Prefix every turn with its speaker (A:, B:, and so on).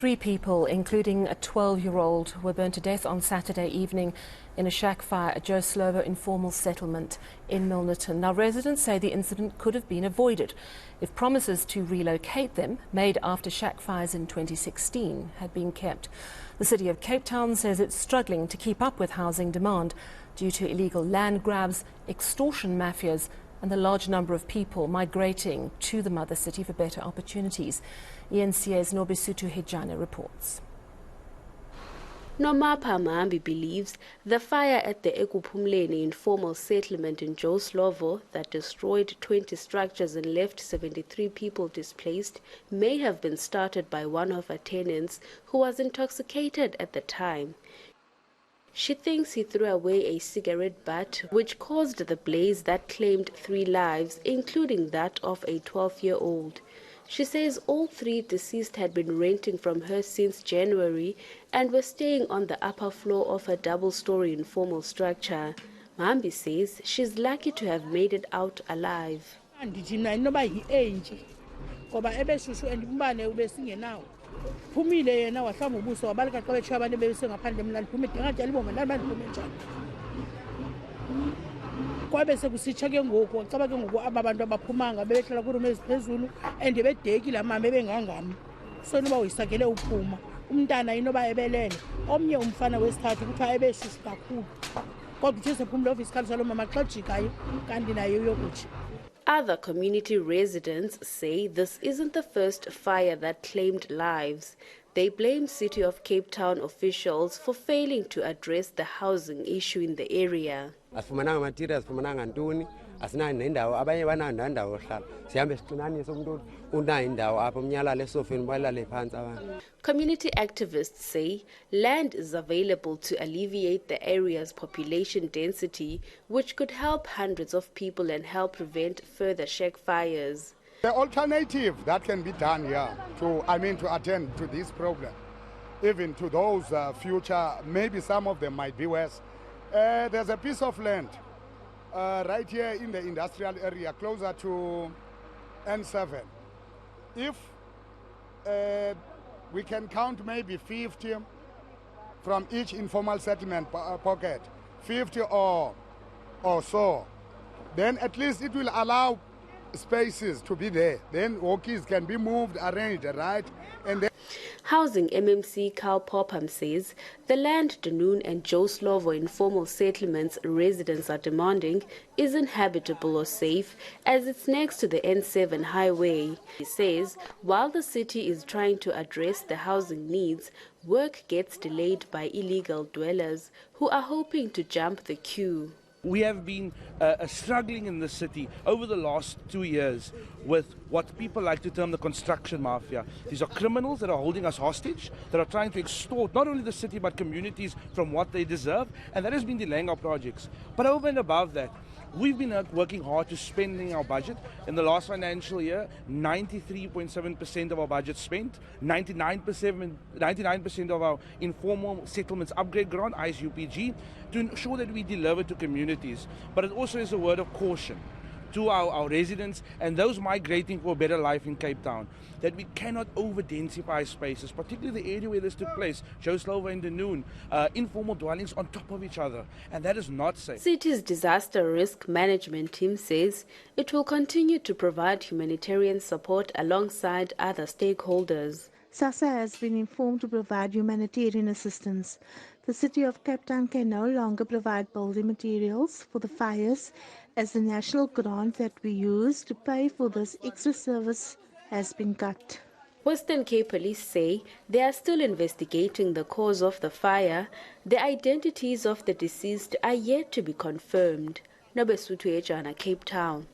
A: 3 people, including a 12-year-old, were burnt to death on Saturday evening in a shack fire at Joe Slovo Informal settlement in Milnerton. Now, residents say the incident could have been avoided if promises to relocate them, made after shack fires in 2016, had been kept. The City of Cape Town says it's struggling to keep up with housing demand due to illegal land grabs, extortion mafias, and the large number of people migrating to the mother city for better opportunities. eNCA's Nobesuthu Hejana reports.
B: Nomapha Mahambi believes the fire at the Ekuphumleni informal settlement in Joe Slovo that destroyed 20 structures and left 73 people displaced may have been started by one of her tenants who was intoxicated at the time. She thinks he threw away a cigarette butt, which caused the blaze that claimed 3 lives, including that of a 12-year-old. She says all 3 deceased had been renting from her since January and were staying on the upper floor of a double-story informal structure. Mahambi says she's lucky to have made it out alive.
C: Phumile yena wahlamba ubuso wabaleka xa betshiya abantu bebesengaphandle mna ndiphume ndingatyali bombe ndalba ndiphume njani kwabe sekusitsha ke ngoku wacaba ke ngoku aba bantu abaphumanga bebehlala kwirumu eziphezulu and bedeki laa mama ebengangam so noba uyisakele uphuma umntana inoba ebelele omnye umfana wesithathu kuthiwa ebeshushu kakhulu kodwa uthe sephumile ofisikhalisa loo mama xa jikayo kanti naye uyokutsha.
B: Other community residents say this isn't the first fire that claimed lives. They blame City of Cape Town officials for failing to address the housing issue in the area. Community activists say land is available to alleviate the area's population density, which could help hundreds of people and help prevent further shack fires.
D: The alternative that can be done here to attend to this problem, even to those future, maybe some of them might be worse. There's a piece of land right here in the industrial area, closer to N7. If we can count maybe 50 from each informal settlement pocket, 50 or so, then at least it will allow spaces to be there. Then walkies can be moved, arranged, right? And then
B: Housing MMC Carl Popham says the land Dunoon and Joe Slovo informal settlements residents are demanding isn't habitable or safe as it's next to the N7 highway. He says while the city is trying to address the housing needs, work gets delayed by illegal dwellers who are hoping to jump the queue.
E: We have been struggling in the city over the last 2 years with what people like to term the construction mafia. These are criminals that are holding us hostage, that are trying to extort not only the city but communities from what they deserve, and that has been delaying our projects. But over and above that, we've been working hard to spending our budget. In the last financial year, 93.7% of our budget spent, 99% of our informal settlements upgrade grant, ISUPG, to ensure that we deliver to communities. But it also is a word of caution to our residents and those migrating for a better life in Cape Town, that we cannot over-densify spaces, particularly the area where this took place, Joe Slovo and Dunoon, informal dwellings on top of each other, and that is not safe.
B: City's disaster risk management team says it will continue to provide humanitarian support alongside other stakeholders.
F: SASSA has been informed to provide humanitarian assistance. The City of Cape Town can no longer provide building materials for the fires as the national grant that we use to pay for this extra service has been cut.
B: Western Cape Police say they are still investigating the cause of the fire. The identities of the deceased are yet to be confirmed. Nobesuthu Hejana, Cape Town.